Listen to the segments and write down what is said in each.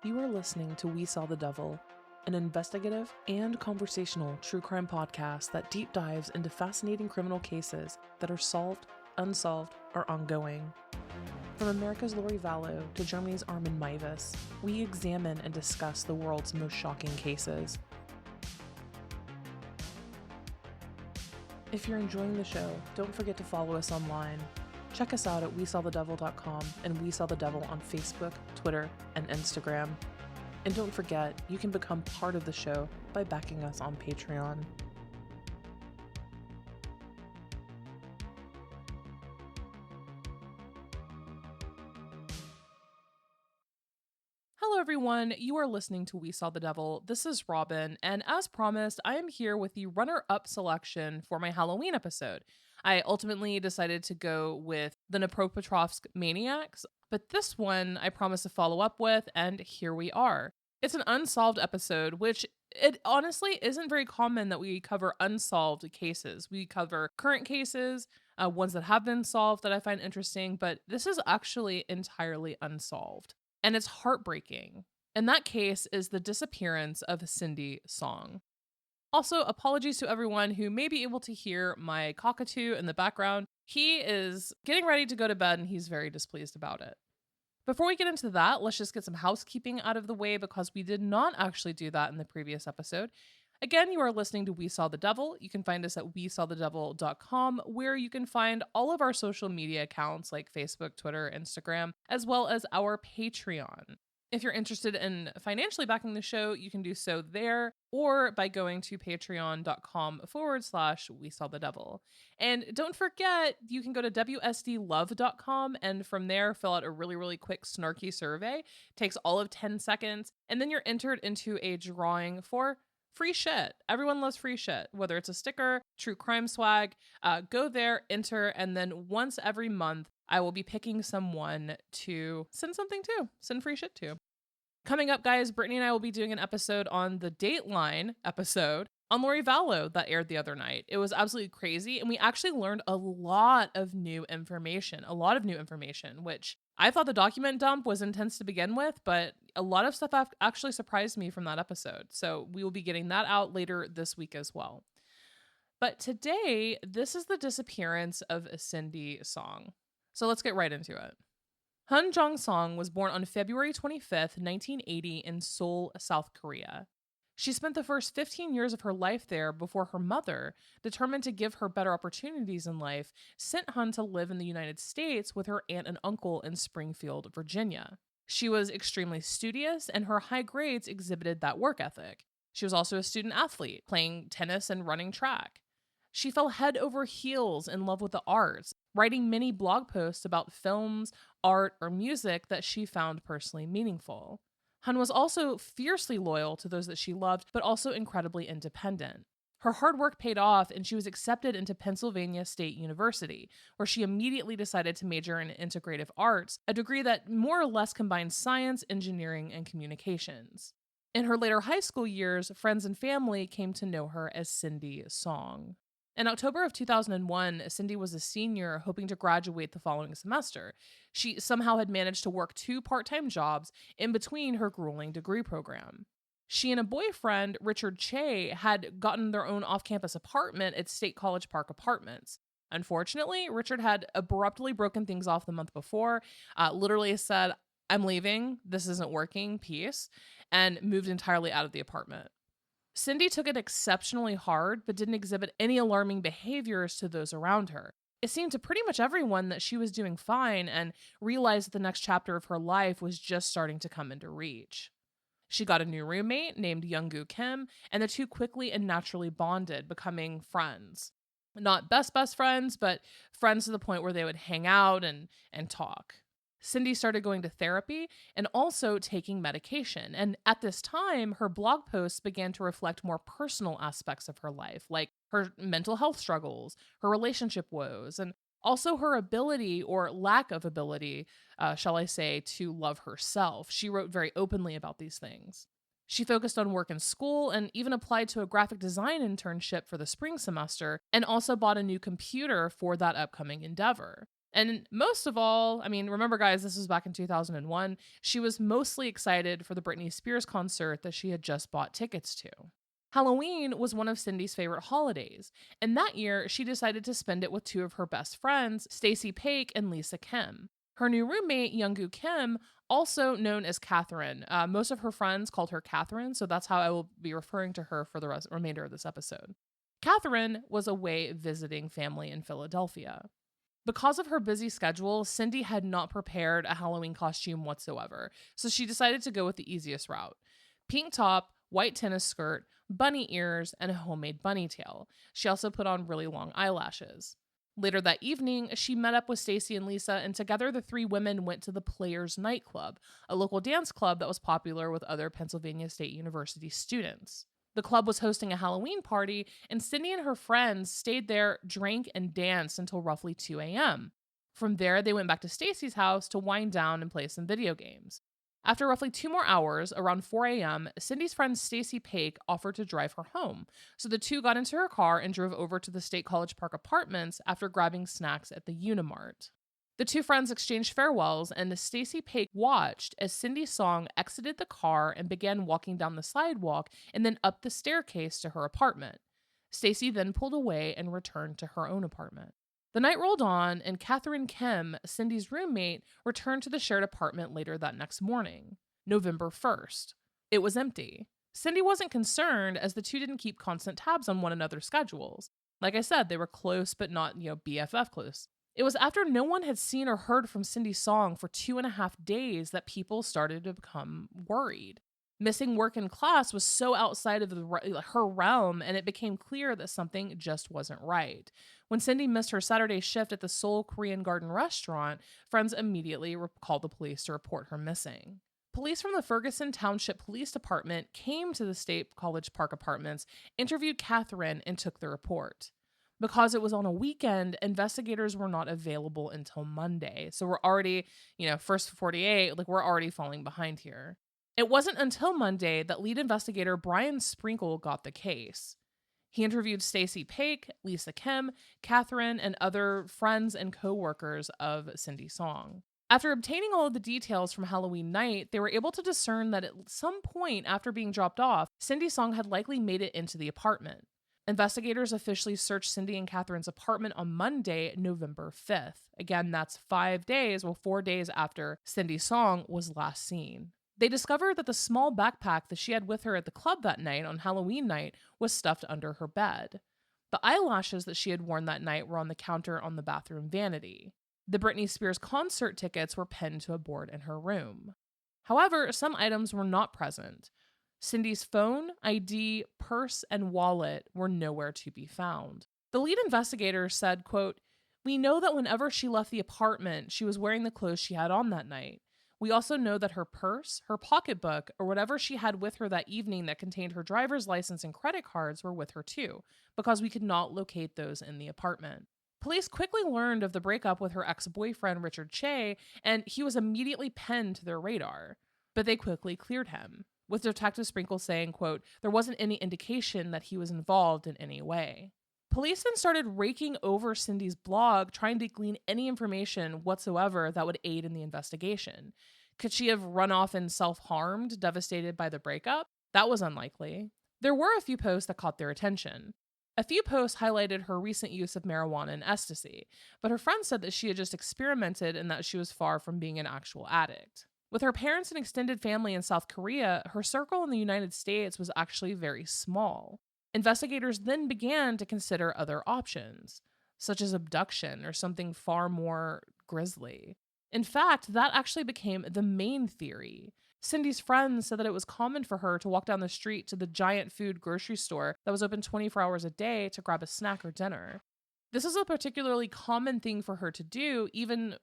You are listening to We Saw the Devil, an investigative and conversational true crime podcast that deep dives into fascinating criminal cases that are solved, unsolved, or ongoing. From America's Lori Vallow to Germany's Armin Meiwes, we examine and discuss the world's most shocking cases. If you're enjoying the show, don't forget to follow us online. Check us out at WeSawTheDevil.com and We Saw the Devil on Facebook, Twitter, and Instagram. And don't forget, you can become part of the show by backing us on Patreon. Hello everyone, you are listening to We Saw the Devil. This is Robin, and as promised, I am here with the runner-up selection for my Halloween episode. I ultimately decided to go with the Dnipropetrovsk Maniacs, but this one I promised to follow up with, and here we are. It's an unsolved episode, which it honestly isn't very common that we cover unsolved cases. We cover current cases, ones that have been solved that I find interesting, but this is actually entirely unsolved. And it's heartbreaking. And that case is the disappearance of Cindy Song. Also, apologies to everyone who may be able to hear my cockatoo in the background. He is getting ready to go to bed and he's very displeased about it. Before we get into that, let's just get some housekeeping out of the way because we did not actually do that in the previous episode. Again, you are listening to We Saw the Devil. You can find us at WeSawTheDevil.com, where you can find all of our social media accounts like Facebook, Twitter, Instagram, as well as our Patreon. If you're interested in financially backing the show, you can do so there or by going to patreon.com/We Saw the Devil. And don't forget, you can go to WSDlove.com and from there fill out a really quick snarky survey. It takes all of 10 seconds, and then you're entered into a drawing for free shit. Everyone loves free shit, whether it's a sticker, true crime swag. Go there, enter, and then once every month, I will be picking someone to send something to, send free shit to. Coming up, guys, Brittany and I will be doing an episode on the Dateline episode on Lori Vallow that aired the other night. It was absolutely crazy, and we actually learned a lot of new information, which I thought the document dump was intense to begin with, but a lot of stuff actually surprised me from that episode. So we will be getting that out later this week as well. But today, this is the disappearance of Cindy Song. So let's get right into it. Hun Jong-song was born on February 25th, 1980 in Seoul, South Korea. She spent the first 15 years of her life there before her mother, determined to give her better opportunities in life, sent Hun to live in the United States with her aunt and uncle in Springfield, Virginia. She was extremely studious, and her high grades exhibited that work ethic. She was also a student athlete, playing tennis and running track. She fell head over heels in love with the arts, writing many blog posts about films, art, or music that she found personally meaningful. Hun was also fiercely loyal to those that she loved, but also incredibly independent. Her hard work paid off, and she was accepted into Pennsylvania State University, where she immediately decided to major in integrative arts, a degree that more or less combined science, engineering, and communications. In her later high school years, friends and family came to know her as Cindy Song. In October of 2001, Cindy was a senior hoping to graduate the following semester. She somehow had managed to work 2 part-time jobs in between her grueling degree program. She and a boyfriend, Richard Che, had gotten their own off-campus apartment at State College Park Apartments. Unfortunately, Richard had abruptly broken things off the month before, literally said, "I'm leaving, this isn't working, peace," and moved entirely out of the apartment. Cindy took it exceptionally hard, but didn't exhibit any alarming behaviors to those around her. It seemed to pretty much everyone that she was doing fine and realized that the next chapter of her life was just starting to come into reach. She got a new roommate named Young-gu Kim, and the two quickly and naturally bonded, becoming friends. Not best friends, but friends to the point where they would hang out and talk. Cindy started going to therapy and also taking medication. And at this time, her blog posts began to reflect more personal aspects of her life, like her mental health struggles, her relationship woes, and also her ability or lack of ability, shall I say, to love herself. She wrote very openly about these things. She focused on work and school and even applied to a graphic design internship for the spring semester and also bought a new computer for that upcoming endeavor. And most of all, I mean, remember, guys, this was back in 2001. She was mostly excited for the Britney Spears concert that she had just bought tickets to. Halloween was one of Cindy's favorite holidays, and that year she decided to spend it with two of her best friends, Stacy Paik and Lisa Kim. Her new roommate, Youngoo Kim, also known as Catherine. Most of her friends called her Catherine, so that's how I will be referring to her for the remainder of this episode. Catherine was away visiting family in Philadelphia. Because of her busy schedule, Cindy had not prepared a Halloween costume whatsoever, so she decided to go with the easiest route. Pink top, white tennis skirt, bunny ears, and a homemade bunny tail. She also put on really long eyelashes. Later that evening, she met up with Stacy and Lisa, and together the three women went to the Players Nightclub, a local dance club that was popular with other Pennsylvania State University students. The club was hosting a Halloween party, and Cindy and her friends stayed there, drank, and danced until roughly 2 a.m. From there, they went back to Stacy's house to wind down and play some video games. After roughly 2 more hours, around 4 a.m., Cindy's friend Stacy Paik offered to drive her home, so the two got into her car and drove over to the State College Park apartments after grabbing snacks at the Unimart. The two friends exchanged farewells, and Stacy Paik watched as Cindy Song exited the car and began walking down the sidewalk and then up the staircase to her apartment. Stacy then pulled away and returned to her own apartment. The night rolled on, and Catherine Kim, Cindy's roommate, returned to the shared apartment later that next morning, November 1st. It was empty. Cindy wasn't concerned, as the two didn't keep constant tabs on one another's schedules. Like I said, they were close, but not, BFF close. It was after no one had seen or heard from Cindy Song for 2.5 days that people started to become worried. Missing work and class was so outside of her realm, and it became clear that something just wasn't right. When Cindy missed her Saturday shift at the Seoul Korean Garden restaurant, friends immediately called the police to report her missing. Police from the Ferguson Township Police Department came to the State College Park apartments, interviewed Catherine, and took the report. Because it was on a weekend, investigators were not available until Monday. So we're already, first 48, we're already falling behind here. It wasn't until Monday that lead investigator Brian Sprinkle got the case. He interviewed Stacy Paik, Lisa Kim, Catherine, and other friends and co-workers of Cindy Song. After obtaining all of the details from Halloween night, they were able to discern that at some point after being dropped off, Cindy Song had likely made it into the apartment. Investigators officially searched Cindy and Catherine's apartment on Monday, November 5th. Again, that's 4 days after Cindy Song was last seen. They discovered that the small backpack that she had with her at the club that night on Halloween night was stuffed under her bed. The eyelashes that she had worn that night were on the counter on the bathroom vanity. The Britney Spears concert tickets were pinned to a board in her room. However, some items were not present. Cindy's phone, ID, purse, and wallet were nowhere to be found. The lead investigator said, quote, "We know that whenever she left the apartment, she was wearing the clothes she had on that night. We also know that her purse, her pocketbook, or whatever she had with her that evening that contained her driver's license and credit cards were with her too, because we could not locate those in the apartment." Police quickly learned of the breakup with her ex-boyfriend, Richard Che, and he was immediately pinned to their radar. But they quickly cleared him, with Detective Sprinkle saying, quote, "There wasn't any indication that he was involved in any way." Police then started raking over Cindy's blog, trying to glean any information whatsoever that would aid in the investigation. Could she have run off and self-harmed, devastated by the breakup? That was unlikely. There were a few posts that caught their attention. A few posts highlighted her recent use of marijuana and ecstasy, but her friends said that she had just experimented and that she was far from being an actual addict. With her parents and extended family in South Korea, her circle in the United States was actually very small. Investigators then began to consider other options, such as abduction or something far more grisly. In fact, that actually became the main theory. Cindy's friends said that it was common for her to walk down the street to the giant food grocery store that was open 24 hours a day to grab a snack or dinner. This is a particularly common thing for her to do,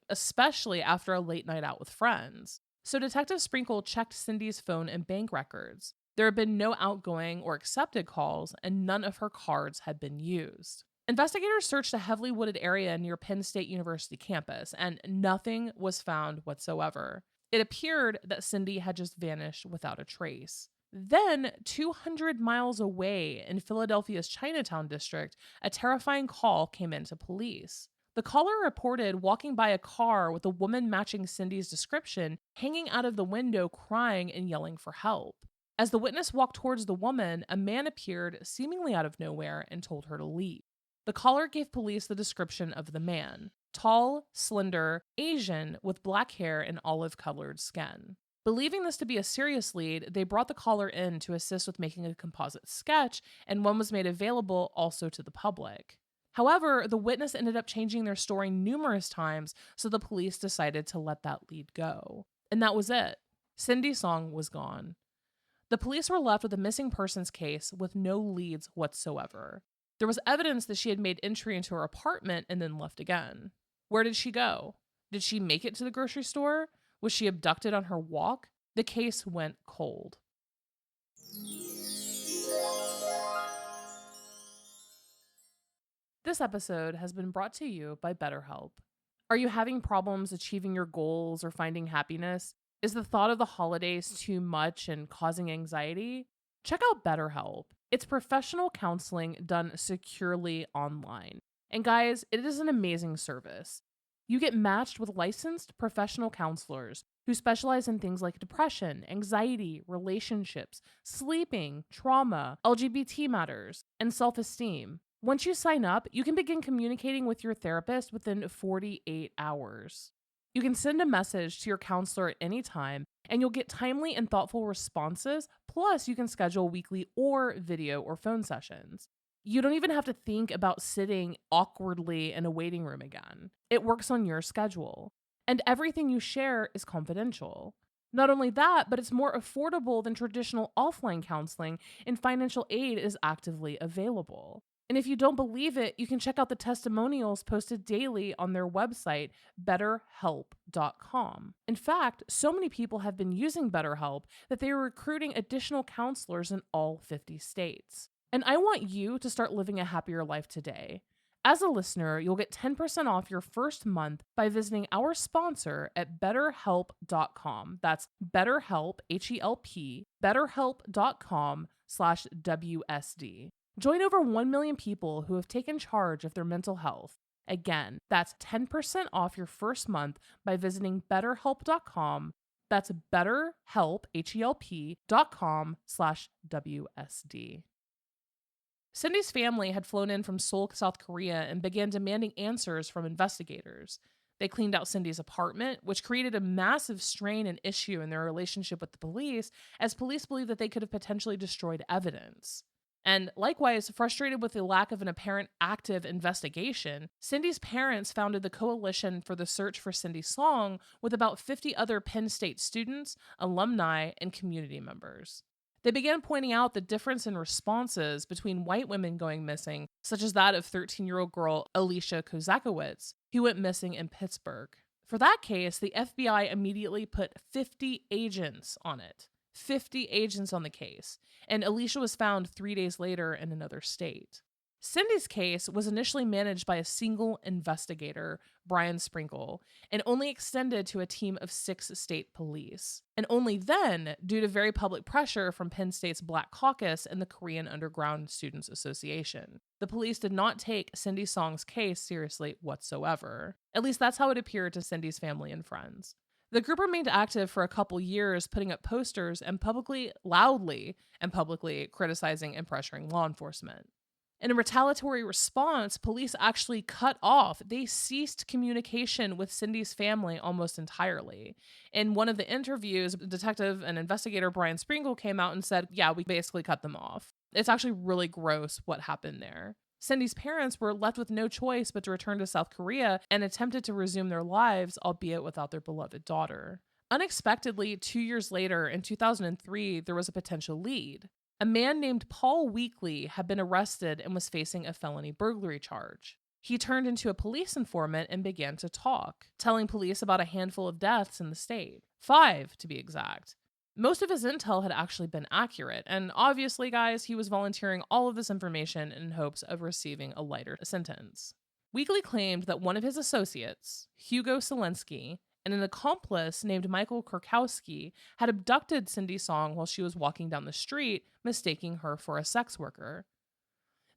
especially after a late night out with friends. So Detective Sprinkle checked Cindy's phone and bank records. There had been no outgoing or accepted calls, and none of her cards had been used. Investigators searched a heavily wooded area near Penn State University campus, and nothing was found whatsoever. It appeared that Cindy had just vanished without a trace. Then, 200 miles away in Philadelphia's Chinatown district, a terrifying call came into police. The caller reported walking by a car with a woman matching Cindy's description hanging out of the window crying and yelling for help. As the witness walked towards the woman, a man appeared seemingly out of nowhere and told her to leave. The caller gave police the description of the man: tall, slender, Asian, with black hair and olive-colored skin. Believing this to be a serious lead, they brought the caller in to assist with making a composite sketch, and one was made available also to the public. However, the witness ended up changing their story numerous times, so the police decided to let that lead go. And that was it. Cindy Song was gone. The police were left with a missing persons case with no leads whatsoever. There was evidence that she had made entry into her apartment and then left again. Where did she go? Did she make it to the grocery store? Was she abducted on her walk? The case went cold. This episode has been brought to you by BetterHelp. Are you having problems achieving your goals or finding happiness? Is the thought of the holidays too much and causing anxiety? Check out BetterHelp. It's professional counseling done securely online. And guys, it is an amazing service. You get matched with licensed professional counselors who specialize in things like depression, anxiety, relationships, sleeping, trauma, LGBT matters, and self-esteem. Once you sign up, you can begin communicating with your therapist within 48 hours. You can send a message to your counselor at any time, and you'll get timely and thoughtful responses, plus you can schedule weekly or video or phone sessions. You don't even have to think about sitting awkwardly in a waiting room again. It works on your schedule. And everything you share is confidential. Not only that, but it's more affordable than traditional offline counseling, and financial aid is actively available. And if you don't believe it, you can check out the testimonials posted daily on their website, betterhelp.com. In fact, so many people have been using BetterHelp that they are recruiting additional counselors in all 50 states. And I want you to start living a happier life today. As a listener, you'll get 10% off your first month by visiting our sponsor at betterhelp.com. That's BetterHelp, H-E-L-P, betterhelp.com/WSD. Join over 1 million people who have taken charge of their mental health. Again, that's 10% off your first month by visiting betterhelp.com. That's betterhelp, HELP.com/WSD. Cindy's family had flown in from Seoul, South Korea, and began demanding answers from investigators. They cleaned out Cindy's apartment, which created a massive strain and issue in their relationship with the police, as police believed that they could have potentially destroyed evidence. And likewise, frustrated with the lack of an apparent active investigation, Cindy's parents founded the Coalition for the Search for Cindy Song with about 50 other Penn State students, alumni, and community members. They began pointing out the difference in responses between white women going missing, such as that of 13-year-old girl Alicia Kozakowicz, who went missing in Pittsburgh. For that case, the FBI immediately put 50 agents on it. 50 agents on the case, and Alicia was found 3 days later in another state. Cindy's case was initially managed by a single investigator, Brian Sprinkle, and only extended to a team of 6 state police. And only then, due to very public pressure from Penn State's Black Caucus and the Korean Underground Students Association. The police did not take Cindy Song's case seriously whatsoever. At least that's how it appeared to Cindy's family and friends. The group remained active for a couple years, putting up posters and loudly criticizing and pressuring law enforcement. In a retaliatory response, police actually they ceased communication with Cindy's family almost entirely. In one of the interviews, detective and investigator Brian Sprinkle came out and said, yeah, we basically cut them off. It's actually really gross what happened there. Cindy's parents were left with no choice but to return to South Korea and attempted to resume their lives, albeit without their beloved daughter. Unexpectedly, 2 years later, in 2003, there was a potential lead. A man named Paul Weekly had been arrested and was facing a felony burglary charge. He turned into a police informant and began to talk, telling police about a handful of deaths in the state. 5, to be exact. Most of his intel had actually been accurate, and obviously, guys, he was volunteering all of this information in hopes of receiving a lighter sentence. Weekly claimed that one of his associates, Hugo Selensky, and an accomplice named Michael Kurkowski had abducted Cindy Song while she was walking down the street, mistaking her for a sex worker.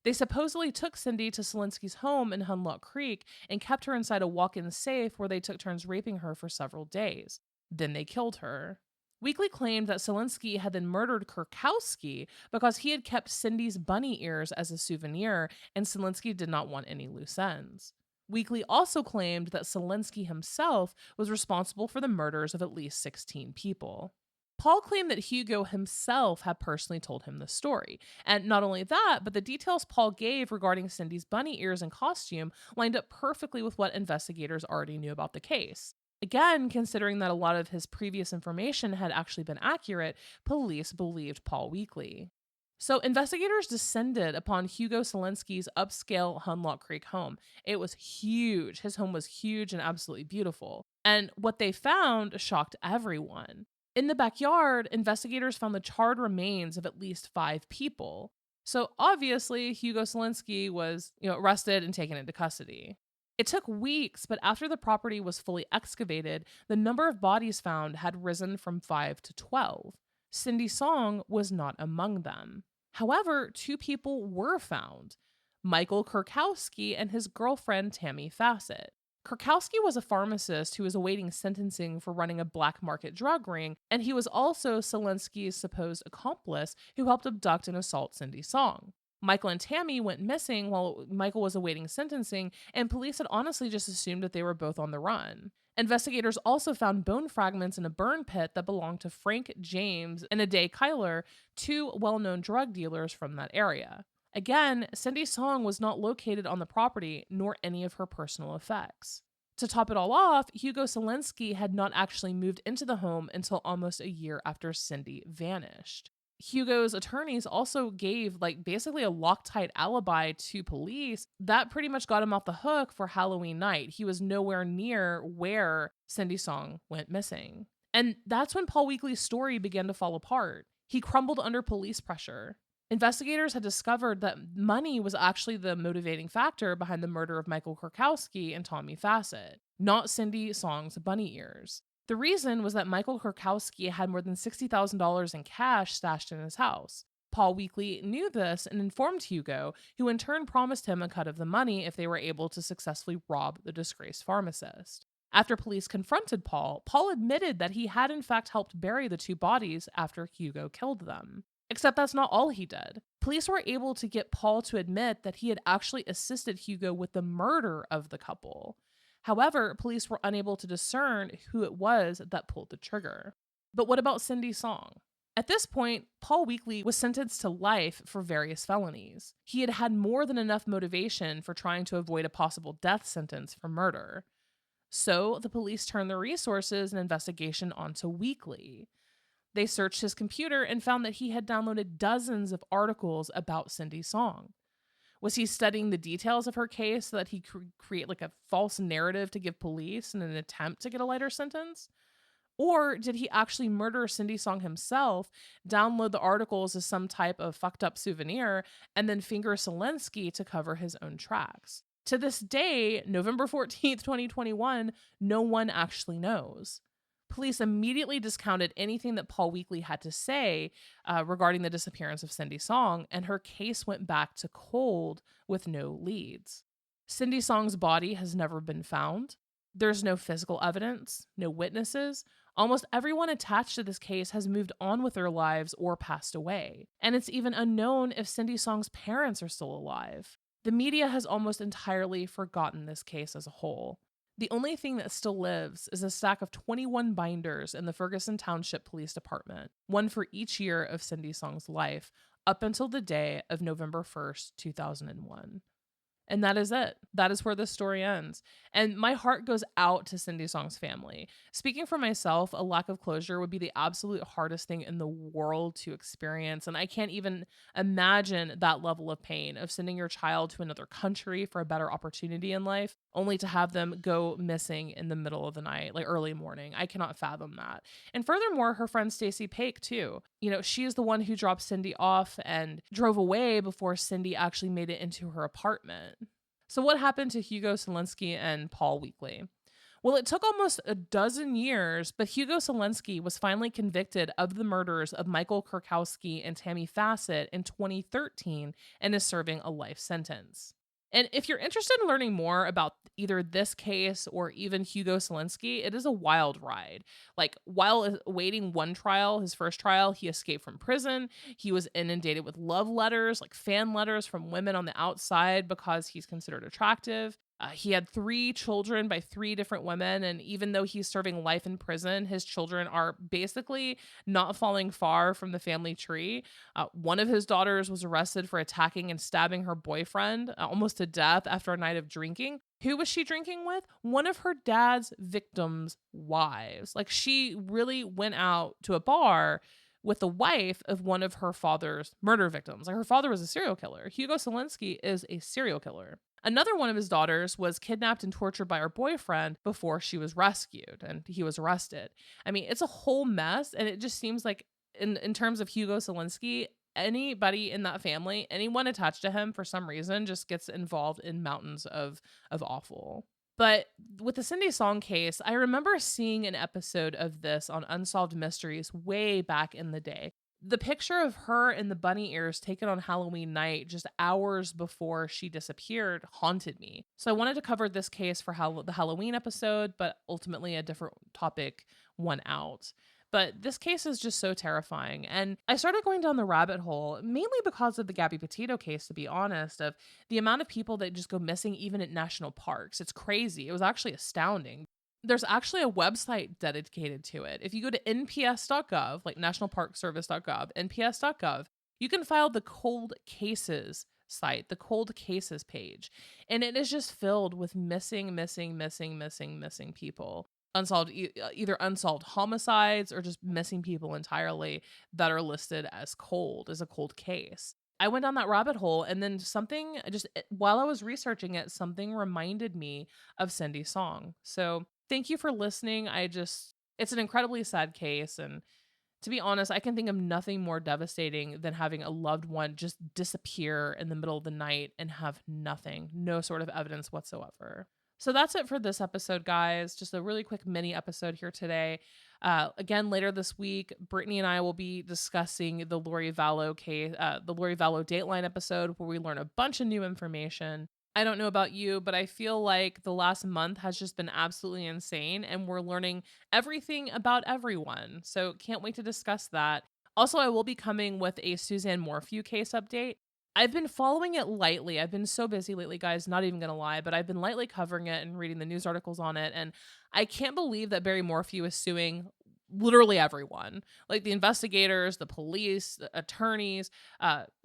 They supposedly took Cindy to Selinsky's home in Hunlock Creek and kept her inside a walk-in safe where they took turns raping her for several days. Then they killed her. Weekly claimed that Selinsky had then murdered Kurkowski because he had kept Cindy's bunny ears as a souvenir, and Selinsky did not want any loose ends. Weekly also claimed that Selinsky himself was responsible for the murders of at least 16 people. Paul claimed that Hugo himself had personally told him the story. And not only that, but the details Paul gave regarding Cindy's bunny ears and costume lined up perfectly with what investigators already knew about the case. Again, considering that a lot of his previous information had actually been accurate, police believed Paul Weekly. So investigators descended upon Hugo Selinsky's upscale Hunlock Creek home. It was huge. His home was huge and absolutely beautiful. And what they found shocked everyone. In the backyard, investigators found the charred remains of at least 5 people. So obviously, Hugo Selinsky was, arrested and taken into custody. It took weeks, but after the property was fully excavated, the number of bodies found had risen from 5 to 12. Cindy Song was not among them. However, 2 people were found: Michael Kurkowski and his girlfriend Tammy Fassett. Kurkowski was a pharmacist who was awaiting sentencing for running a black market drug ring, and he was also Selinsky's supposed accomplice who helped abduct and assault Cindy Song. Michael and Tammy went missing while Michael was awaiting sentencing, and police had honestly just assumed that they were both on the run. Investigators also found bone fragments in a burn pit that belonged to Frank James and Ade Kyler, 2 well-known drug dealers from that area. Again, Cindy Song was not located on the property, nor any of her personal effects. To top it all off, Hugo Selinsky had not actually moved into the home until almost a year after Cindy vanished. Hugo's attorneys also gave basically a Loctite alibi to police that pretty much got him off the hook for Halloween night. He was nowhere near where Cindy Song went missing. And that's when Paul Weekly's story began to fall apart. He crumbled under police pressure. Investigators had discovered that money was actually the motivating factor behind the murder of Michael Kurkowski and Tommy Fassett, not Cindy Song's bunny ears. The reason was that Michael Kurkowski had more than $60,000 in cash stashed in his house. Paul Weekly knew this and informed Hugo, who in turn promised him a cut of the money if they were able to successfully rob the disgraced pharmacist. After police confronted Paul, Paul admitted that he had in fact helped bury the 2 bodies after Hugo killed them. Except that's not all he did. Police were able to get Paul to admit that he had actually assisted Hugo with the murder of the couple. However, police were unable to discern who it was that pulled the trigger. But what about Cindy Song? At this point, Paul Weekly was sentenced to life for various felonies. He had had more than enough motivation for trying to avoid a possible death sentence for murder. So the police turned their resources and investigation onto Weekly. They searched his computer and found that he had downloaded dozens of articles about Cindy Song. Was he studying the details of her case so that he could create a false narrative to give police in an attempt to get a lighter sentence? Or did he actually murder Cindy Song himself, download the articles as some type of fucked up souvenir, and then finger Selinsky to cover his own tracks? To this day, November 14th, 2021, no one actually knows. Police immediately discounted anything that Paul Weekly had to say regarding the disappearance of Cindy Song, and her case went back to cold with no leads. Cindy Song's body has never been found. There's no physical evidence, no witnesses. Almost everyone attached to this case has moved on with their lives or passed away. And it's even unknown if Cindy Song's parents are still alive. The media has almost entirely forgotten this case as a whole. The only thing that still lives is a stack of 21 binders in the Ferguson Township Police Department, one for each year of Cindy Song's life, up until the day of November 1st, 2001. And that is it. That is where this story ends. And my heart goes out to Cindy Song's family. Speaking for myself, a lack of closure would be the absolute hardest thing in the world to experience. And I can't even imagine that level of pain of sending your child to another country for a better opportunity in life, only to have them go missing in the middle of the night, early morning. I cannot fathom that. And furthermore, her friend Stacy Paik too. She is the one who dropped Cindy off and drove away before Cindy actually made it into her apartment. So what happened to Hugo Selinsky and Paul Weekly? Well, it took almost a dozen years, but Hugo Selenski was finally convicted of the murders of Michael Kurkowski and Tammy Fassett in 2013 and is serving a life sentence. And if you're interested in learning more about either this case or even Hugo Selenski, it is a wild ride. Like, while awaiting one trial, his first trial, he escaped from prison. He was inundated with love letters, like fan letters from women on the outside because he's considered attractive. He had 3 children by 3 different women. And even though he's serving life in prison, his children are basically not falling far from the family tree. One of his daughters was arrested for attacking and stabbing her boyfriend almost to death after a night of drinking. Who was she drinking with? One of her dad's victims' wives. Like, she really went out to a bar with the wife of one of her father's murder victims. Like, her father was a serial killer. Hugo Selenski is a serial killer. Another one of his daughters was kidnapped and tortured by her boyfriend before she was rescued and he was arrested. I mean, it's a whole mess. And it just seems like, in terms of Hugo Selenski, anybody in that family, anyone attached to him for some reason, just gets involved in mountains of awful. But with the Cindy Song case, I remember seeing an episode of this on Unsolved Mysteries way back in the day. The picture of her in the bunny ears taken on Halloween night, just hours before she disappeared, haunted me. So I wanted to cover this case for the Halloween episode, but ultimately a different topic won out. But this case is just so terrifying. And I started going down the rabbit hole, mainly because of the Gabby Petito case, to be honest, of the amount of people that just go missing even at national parks. It's crazy. It was actually astounding. There's actually a website dedicated to it. If you go to nps.gov, like nationalparkservice.gov, nps.gov, you can file the cold cases site, the cold cases page. And it is just filled with missing people. Either unsolved homicides or just missing people entirely that are listed as a cold case. I went down that rabbit hole, and then while I was researching it, something reminded me of Cindy's song. So thank you for listening. It's an incredibly sad case. And to be honest, I can think of nothing more devastating than having a loved one just disappear in the middle of the night and have nothing, no sort of evidence whatsoever. So that's it for this episode, guys. Just a really quick mini episode here today. Again, later this week, Brittany and I will be discussing the Lori Vallow case, the Lori Vallow Dateline episode, where we learn a bunch of new information. I don't know about you, but I feel like the last month has just been absolutely insane, and we're learning everything about everyone. So can't wait to discuss that. Also, I will be coming with a Suzanne Morphew case update. I've been following it lightly. I've been so busy lately, guys, not even going to lie, but I've been lightly covering it and reading the news articles on it. And I can't believe that Barry Morphew is suing literally everyone, like the investigators, the police, the attorneys,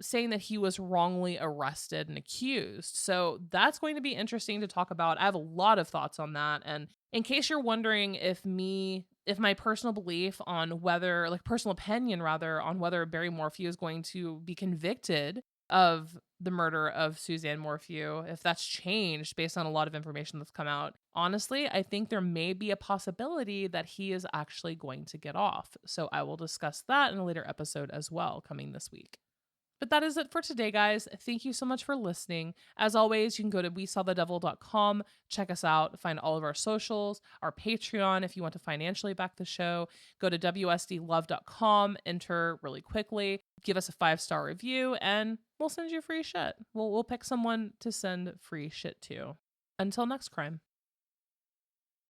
saying that he was wrongly arrested and accused. So that's going to be interesting to talk about. I have a lot of thoughts on that. And in case you're wondering if my personal belief on whether, like personal opinion rather, on whether Barry Morphew is going to be convicted of the murder of Suzanne Morphew, if that's changed based on a lot of information that's come out. Honestly, I think there may be a possibility that he is actually going to get off. So I will discuss that in a later episode as well, coming this week. But that is it for today, guys. Thank you so much for listening. As always, you can go to WeSawTheDevil.com, check us out, find all of our socials, our Patreon if you want to financially back the show. Go to WSDLove.com, enter really quickly, give us a 5-star review, and we'll send you free shit. We'll pick someone to send free shit to. Until next crime.